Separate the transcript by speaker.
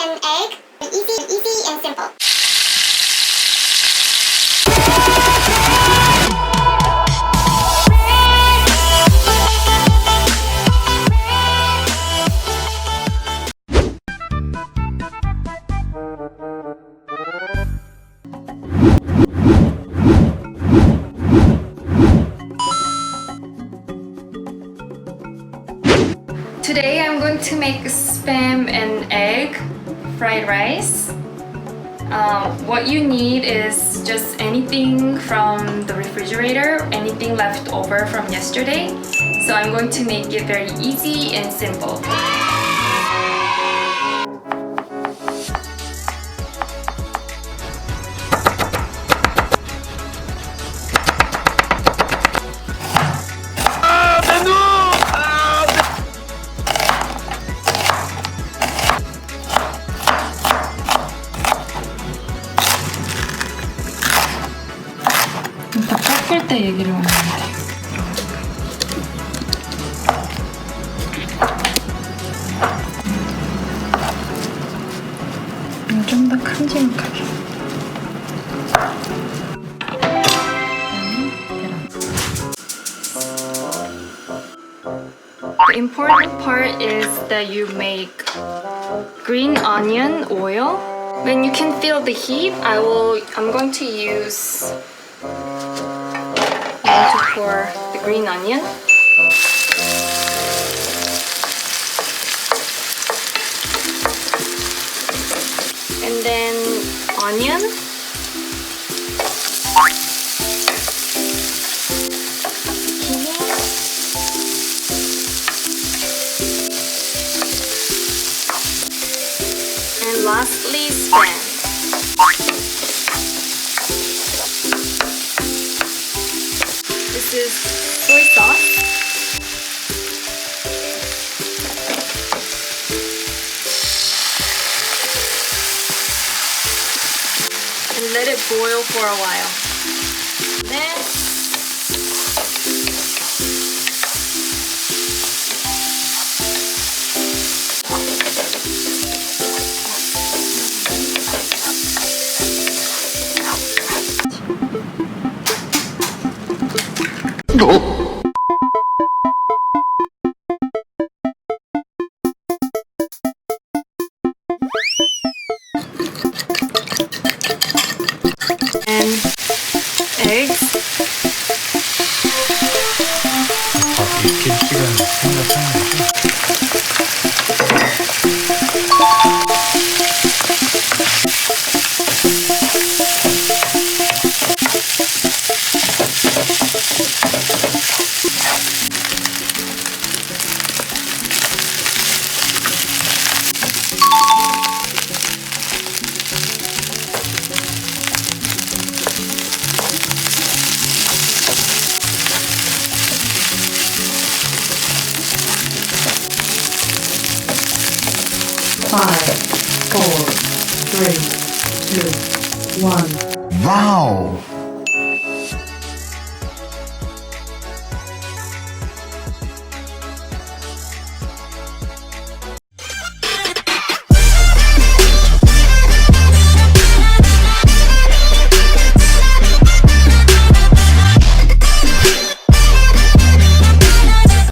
Speaker 1: and egg. Easy and simple.
Speaker 2: Today I'm going to make spam and egg fried rice. What you need is just anything from the refrigerator, anything left over from yesterday. So I'm going to make it very easy and simple.
Speaker 3: 다 깎을 때 얘기를 하면 돼. 좀 더 큼지막하게.
Speaker 2: The important part is that you make green onion oil. When you can feel the heat, I'm going to use to pour the green onion. And then onion. Zucchini. And lastly, spam. This is soy sauce. And let it boil for a while. Then and eggs.
Speaker 4: 익힐 시간 생각하는 거죠?
Speaker 3: Five, four, three, two, one.
Speaker 4: 와우!